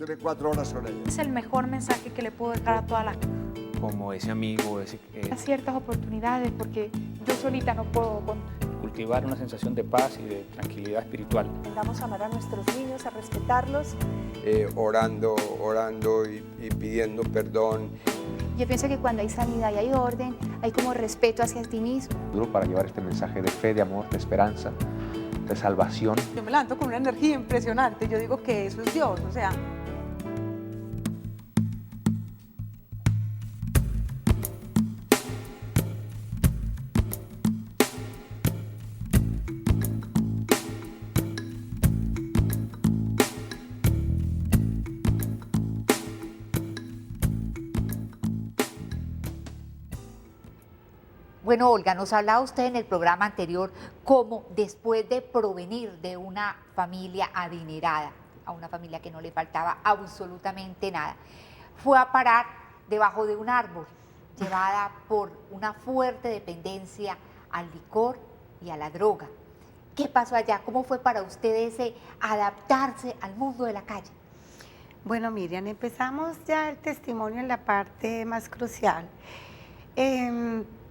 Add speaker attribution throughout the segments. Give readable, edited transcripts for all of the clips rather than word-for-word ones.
Speaker 1: Estuve 4 horas con ella.
Speaker 2: Es el mejor mensaje que le puedo dejar a toda la gente.
Speaker 3: Como ese amigo,
Speaker 2: Ciertas oportunidades, porque yo solita no puedo con...
Speaker 3: cultivar una sensación de paz y de tranquilidad espiritual.
Speaker 4: Aprendamos a amar a nuestros niños, a respetarlos.
Speaker 5: Orando y pidiendo perdón.
Speaker 6: Yo pienso que cuando hay sanidad y hay orden, hay como respeto hacia ti mismo.
Speaker 7: Duro para llevar este mensaje de fe, de amor, de esperanza, de salvación.
Speaker 4: Yo me levanto con una energía impresionante, yo digo que eso es Dios, o sea...
Speaker 8: Bueno, Olga, nos hablaba usted en el programa anterior cómo después de provenir de una familia adinerada, a una familia que no le faltaba absolutamente nada, fue a parar debajo de un árbol, llevada por una fuerte dependencia al licor y a la droga. ¿Qué pasó allá? ¿Cómo fue para usted ese adaptarse al mundo de la calle?
Speaker 9: Bueno, Miriam, empezamos ya el testimonio en la parte más crucial.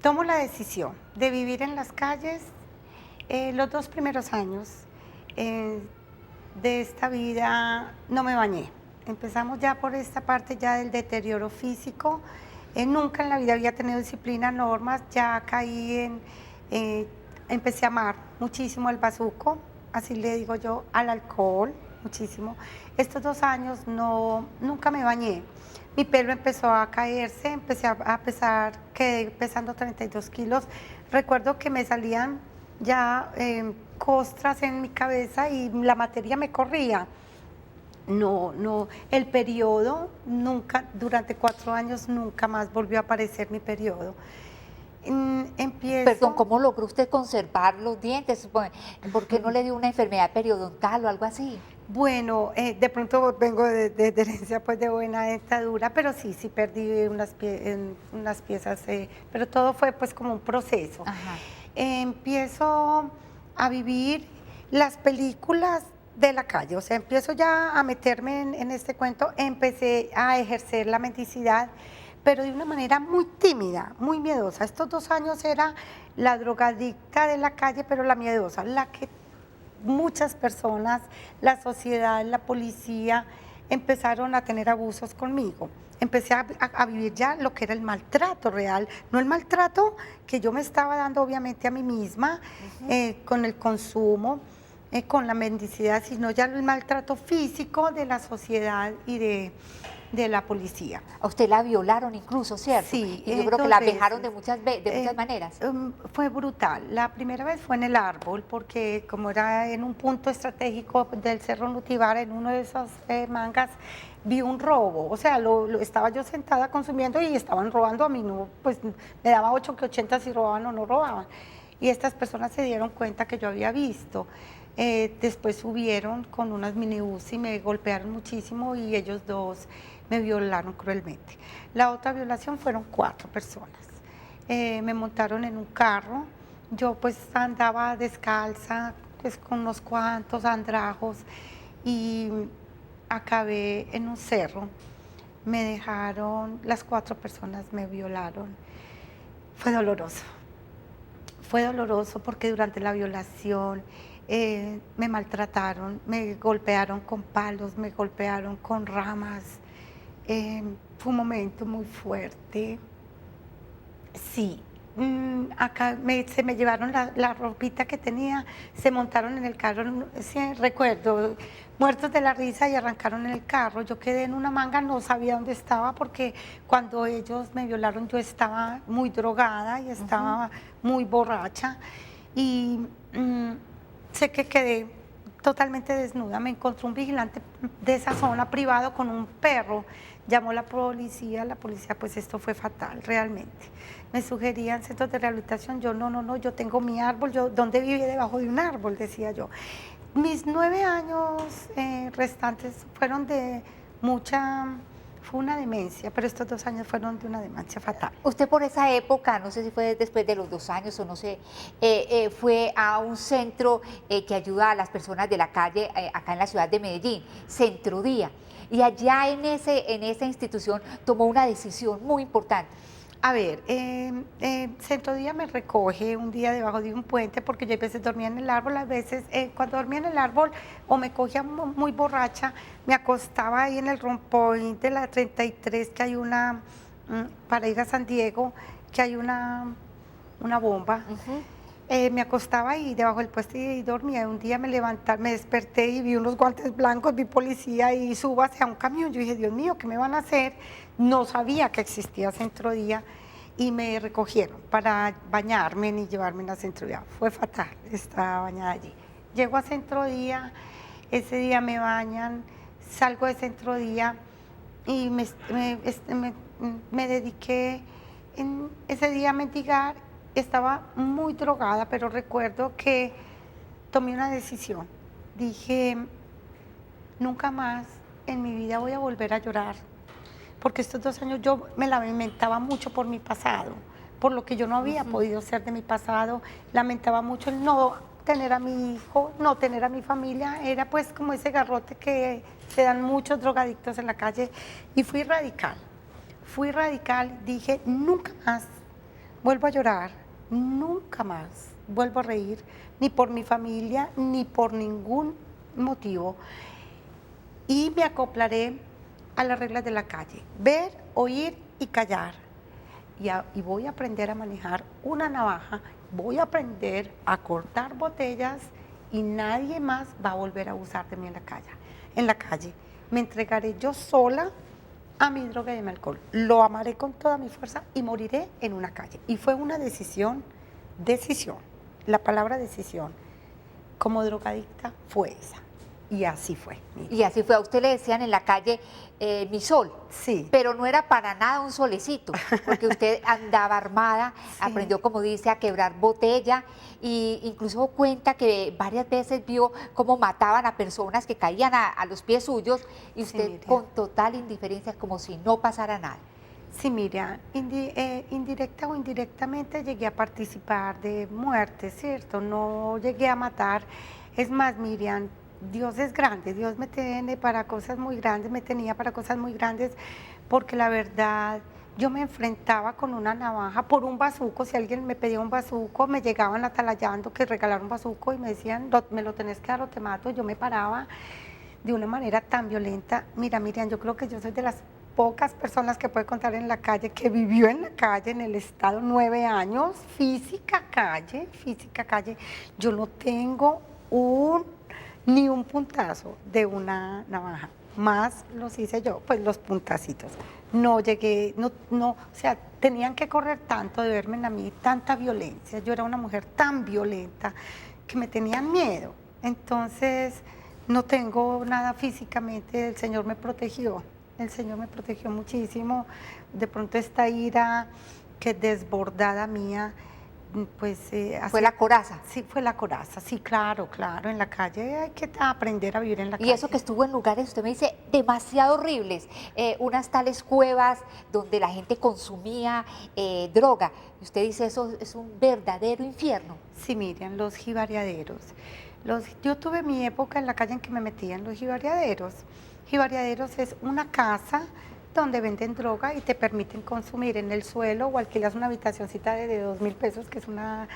Speaker 9: Tomo la decisión de vivir en las calles los 2 primeros años de esta vida. No me bañé. Empezamos ya por esta parte ya del deterioro físico. Nunca en la vida había tenido disciplina, normas. Ya caí empecé a amar muchísimo el bazuco, así le digo yo, al alcohol, muchísimo. Estos 2 años nunca me bañé. Mi pelo empezó a caerse, empecé a pesar, quedé pesando 32 kilos. Recuerdo que me salían ya costras en mi cabeza y la materia me corría. El periodo nunca, durante 4 años nunca más volvió a aparecer mi periodo.
Speaker 8: Perdón, ¿cómo logró usted conservar los dientes? ¿Por qué no le dio una enfermedad periodontal o algo así?
Speaker 9: Bueno, de pronto vengo de herencia pues de buena dentadura, pero sí perdí unas piezas, pero todo fue pues como un proceso. Empiezo a vivir las películas de la calle, o sea, empiezo ya a meterme en este cuento, empecé a ejercer la mendicidad, pero de una manera muy tímida, muy miedosa. Estos 2 años era la drogadicta de la calle, pero la miedosa, la que muchas personas, la sociedad, la policía, empezaron a tener abusos conmigo. Empecé a vivir ya lo que era el maltrato real, no el maltrato que yo me estaba dando obviamente a mí misma, con el consumo, con la mendicidad, sino ya el maltrato físico de la sociedad y de la policía.
Speaker 8: A usted la violaron incluso, ¿cierto?
Speaker 9: Sí.
Speaker 8: Y yo creo que la vejaron de muchas maneras.
Speaker 9: Fue brutal. La primera vez fue en el árbol, porque como era en un punto estratégico del Cerro Nutivar, en uno de esos mangas, vi un robo. O sea, estaba yo sentada consumiendo y estaban robando a mí. No, pues me daba 8 que 80 si robaban o no robaban. Y estas personas se dieron cuenta que yo había visto. Después subieron con unas minibús y me golpearon muchísimo y ellos 2 me violaron cruelmente. La otra violación fueron 4 personas. Me montaron en un carro, yo pues andaba descalza, pues con unos cuantos andrajos y acabé en un cerro. Me dejaron, las 4 personas me violaron. Fue doloroso porque durante la violación me maltrataron, me golpearon con palos, me golpearon con ramas. Fue un momento muy fuerte. Sí, acá se me llevaron la ropita que tenía, se montaron en el carro, sí, recuerdo, muertos de la risa y arrancaron en el carro. Yo quedé en una manga, no sabía dónde estaba porque cuando ellos me violaron yo estaba muy drogada y estaba muy borracha y sé que quedé totalmente desnuda. Me encontró un vigilante de esa zona privado con un perro, llamó la policía pues esto fue fatal realmente. Me sugerían centros de rehabilitación, yo no, yo tengo mi árbol, ¿dónde vive? Debajo de un árbol, decía yo. Mis 9 años restantes fueron de mucha Fue una demencia, pero estos 2 años fueron de una demencia fatal.
Speaker 8: Usted por esa época, no sé si fue después de los 2 años o no sé, fue a un centro que ayuda a las personas de la calle acá en la ciudad de Medellín, Centro Día. Y allá en esa institución tomó una decisión muy importante.
Speaker 9: A ver, Centro Día me recoge un día debajo de un puente porque yo a veces dormía en el árbol, a veces cuando dormía en el árbol o me cogía muy borracha, me acostaba ahí en el rompoint de la 33 que hay una, para ir a San Diego, que hay una bomba. Me acostaba ahí debajo del puente y dormía. Un día me desperté y vi unos guantes blancos, vi policía y subo hacia un camión. Yo dije, Dios mío, ¿qué me van a hacer? No sabía que existía Centro Día y me recogieron para bañarme y llevarme a Centro Día. Fue fatal, estaba bañada allí. Llego a Centro Día, ese día me bañan, salgo de Centro Día y me dediqué ese día a mendigar. Estaba muy drogada, pero recuerdo que tomé una decisión. Dije, nunca más en mi vida voy a volver a llorar, porque estos 2 años yo me lamentaba mucho por mi pasado, por lo que yo no había podido ser de mi pasado. Lamentaba mucho el no tener a mi hijo, no tener a mi familia. Era pues como ese garrote que se dan muchos drogadictos en la calle. Y fui radical, dije, nunca más vuelvo a llorar, nunca más vuelvo a reír, ni por mi familia, ni por ningún motivo. Y me acoplaré a las reglas de la calle, ver, oír y callar. Y voy a aprender a manejar una navaja, voy a aprender a cortar botellas y nadie más va a volver a abusar de mí en la calle. Me entregaré yo sola a mi droga y a mi alcohol. Lo amaré con toda mi fuerza y moriré en una calle. Y fue una decisión, la palabra decisión, como drogadicta fue esa. Y así fue.
Speaker 8: Y así fue. A usted le decían en la calle mi sol.
Speaker 9: Sí.
Speaker 8: Pero no era para nada un solecito, porque usted andaba armada,
Speaker 9: Sí.
Speaker 8: aprendió, como dice, a quebrar botella e incluso cuenta que varias veces vio cómo mataban a personas que caían a los pies suyos y usted
Speaker 9: Miriam.
Speaker 8: con total indiferencia, como si no pasara nada.
Speaker 9: Sí, mira, indirecta o indirectamente llegué a participar de muertes, ¿cierto? No llegué a matar. Es más, Miriam, Dios es grande, Dios me tiene para cosas muy grandes, me tenía para cosas muy grandes, porque la verdad, yo me enfrentaba con una navaja por un bazuco. Si alguien me pedía un bazuco, me llegaban atalayando que regalaron un bazuco y me decían, me lo tenés que dar o te mato. Yo me paraba de una manera tan violenta. Mira, Miriam, yo creo que yo soy de las pocas personas que puede contar en la calle, que vivió en la calle, en el estado, 9 años, física calle. Yo no tengo ni un puntazo de una navaja, más los hice yo, pues los puntacitos. No llegué, o sea, tenían que correr tanto de verme a mí, tanta violencia. Yo era una mujer tan violenta que me tenían miedo. Entonces, no tengo nada físicamente, el Señor me protegió muchísimo. De pronto esta ira que desbordada mía, pues...
Speaker 8: Fue la coraza.
Speaker 9: Sí, fue la coraza, sí, claro, en la calle hay que aprender a vivir en la calle.
Speaker 8: Y eso que estuvo en lugares, usted me dice, demasiado horribles, unas tales cuevas donde la gente consumía droga. Y usted dice, eso es un verdadero infierno.
Speaker 9: Sí, Miriam, los jibariaderos. Yo tuve mi época en la calle en que me metía en los jibariaderos. Jibariaderos es una casa donde venden droga y te permiten consumir en el suelo, o alquilas una habitacioncita de 2.000 pesos, que es una,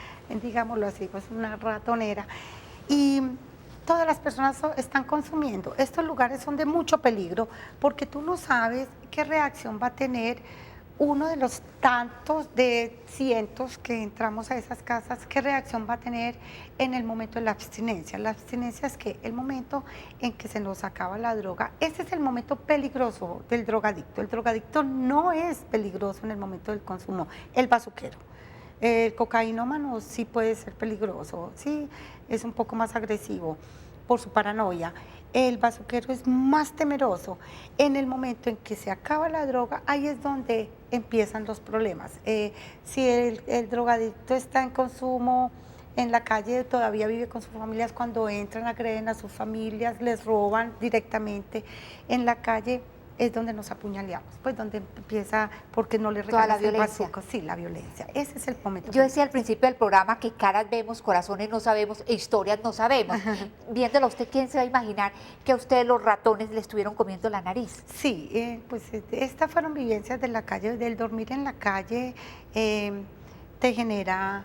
Speaker 9: digámoslo así, pues una ratonera. Y todas las personas están consumiendo. Estos lugares son de mucho peligro porque tú no sabes qué reacción va a tener uno de los tantos de cientos que entramos a esas casas, qué reacción va a tener en el momento de la abstinencia. La abstinencia es que el momento en que se nos acaba la droga, ese es el momento peligroso del drogadicto. El drogadicto no es peligroso en el momento del consumo, el bazuquero. El cocainómano sí puede ser peligroso, sí, es un poco más agresivo por su paranoia. El bazuquero es más temeroso. En el momento en que se acaba la droga, ahí es donde empiezan los problemas. Si el drogadicto está en consumo en la calle, todavía vive con sus familias, cuando entran agreden a sus familias, les roban directamente. En la calle es donde nos apuñaleamos, pues donde empieza, porque no le
Speaker 8: Toda la
Speaker 9: regalas el
Speaker 8: violencia.
Speaker 9: bazuco. Sí, la violencia. Ese es el momento.
Speaker 8: Yo decía al principio del programa que caras vemos, corazones no sabemos, e historias no sabemos. Viéndola usted, ¿quién se va a imaginar que a usted los ratones le estuvieron comiendo la nariz?
Speaker 9: Sí, pues estas fueron vivencias de la calle, del dormir en la calle, te genera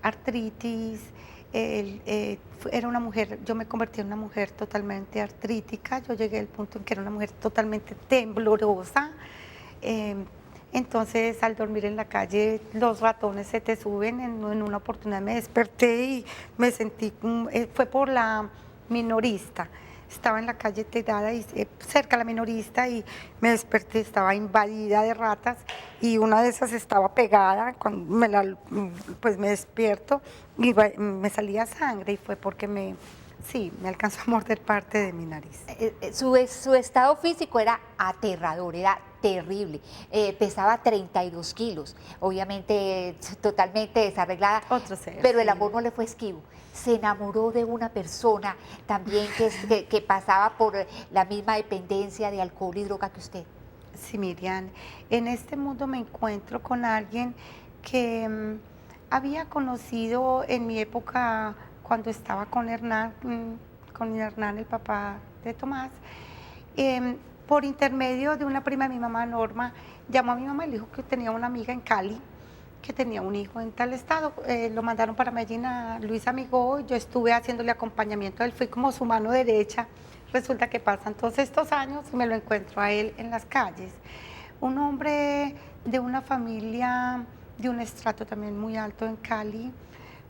Speaker 9: artritis. Era una mujer, yo me convertí en una mujer totalmente artrítica, yo llegué al punto en que era una mujer totalmente temblorosa. Entonces, al dormir en la calle, los ratones se te suben. En una oportunidad me desperté y me sentí, fue por la minorista. Estaba en la calle tirada y cerca de la minorista y me desperté, estaba invadida de ratas y una de esas estaba pegada. Cuando pues me despierto y me salía sangre y fue porque me alcanzó a morder parte de mi nariz.
Speaker 8: Su estado físico era aterrador, era terrible. Pesaba 32 kilos, obviamente totalmente desarreglada,
Speaker 9: Otro ser,
Speaker 8: pero el
Speaker 9: sí.
Speaker 8: amor no le fue esquivo. Se enamoró de una persona también que pasaba por la misma dependencia de alcohol y droga que usted.
Speaker 9: Sí, Miriam, en este mundo me encuentro con alguien que había conocido en mi época cuando estaba con Hernán, el papá de Tomás. Por intermedio de una prima de mi mamá, Norma, llamó a mi mamá y le dijo que tenía una amiga en Cali, que tenía un hijo en tal estado. Lo mandaron para Medellín a Luis Amigó, yo estuve haciéndole acompañamiento, él fui como su mano derecha. Resulta que pasan todos estos años y me lo encuentro a él en las calles. Un hombre de una familia de un estrato también muy alto en Cali,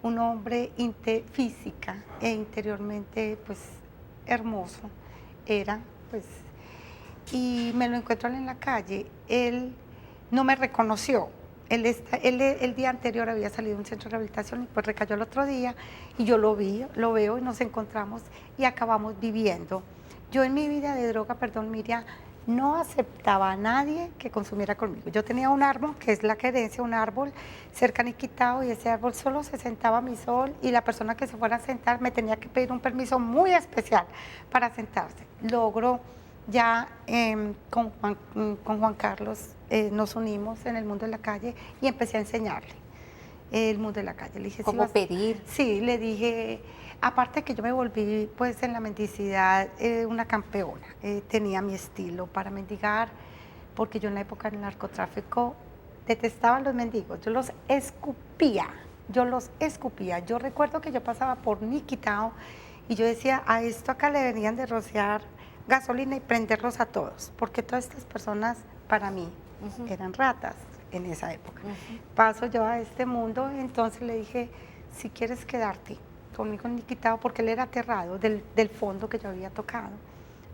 Speaker 9: un hombre física e interiormente pues hermoso era, pues, y me lo encuentro en la calle. Él no me reconoció. Él el día anterior había salido de un centro de rehabilitación y pues recayó el otro día y yo lo veo y nos encontramos y acabamos viviendo. Yo en mi vida de droga, perdón Miriam, no aceptaba a nadie que consumiera conmigo. Yo tenía un árbol, que es la querencia, un árbol cerca de Niquitao, y ese árbol solo se sentaba a mi sol y la persona que se fuera a sentar me tenía que pedir un permiso muy especial para sentarse. Logro ya con Juan Carlos nos unimos en el mundo de la calle y empecé a enseñarle el mundo de la calle. Le dije,
Speaker 8: ¿Cómo pedir?
Speaker 9: Sí, le dije, aparte que yo me volví pues en la mendicidad una campeona, tenía mi estilo para mendigar, porque yo en la época del narcotráfico detestaba a los mendigos, yo los escupía. Yo recuerdo que yo pasaba por Niquitao y yo decía, a esto acá le venían de rociar gasolina y prenderlos a todos, porque todas estas personas para mí eran ratas en esa época. Paso yo a este mundo, entonces le dije, si quieres quedarte conmigo en Niquitao, porque él era aterrado del fondo que yo había tocado.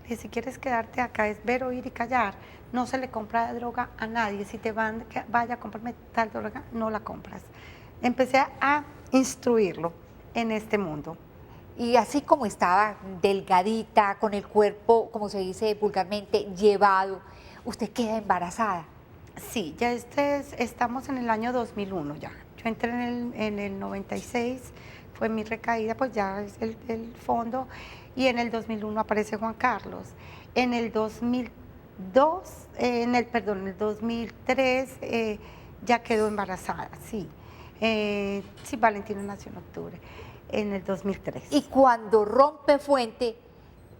Speaker 9: Le dije, si quieres quedarte acá es ver, oír y callar, no se le compra droga a nadie, si te vaya a comprarme tal droga, no la compras. Empecé a instruirlo en este mundo.
Speaker 8: Y así como estaba, delgadita, con el cuerpo, como se dice vulgarmente, llevado, usted queda embarazada.
Speaker 9: Sí, ya estamos en el año 2001 ya. Yo entré en el 96, fue mi recaída, pues ya es el fondo, y en el 2001 aparece Juan Carlos. En el 2002, en el 2003 ya quedó embarazada, sí. Sí, Valentina nació en octubre, en el 2003.
Speaker 8: Y cuando rompe fuente,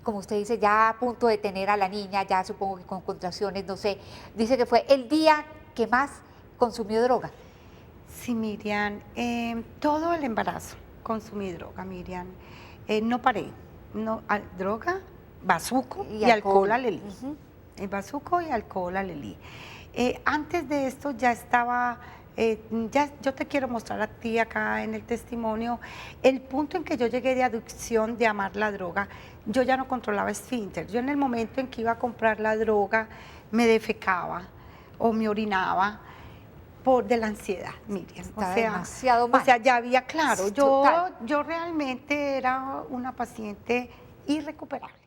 Speaker 8: como usted dice, ya a punto de tener a la niña, ya supongo que con contracciones, no sé, dice que fue el día que más consumió droga.
Speaker 9: Sí, Miriam, todo el embarazo consumí droga, Miriam. No paré, droga, bazuco y alcohol alelí. El bazuco y alcohol alelí. Antes de esto ya estaba, yo te quiero mostrar a ti acá en el testimonio, el punto en que yo llegué de adicción, de amar la droga. Yo ya no controlaba esfínter. Yo en el momento en que iba a comprar la droga, me defecaba o me orinaba de la ansiedad, Miriam.
Speaker 8: Demasiado mal.
Speaker 9: O sea, ya había, claro,
Speaker 8: Total.
Speaker 9: yo realmente era una paciente irrecuperable.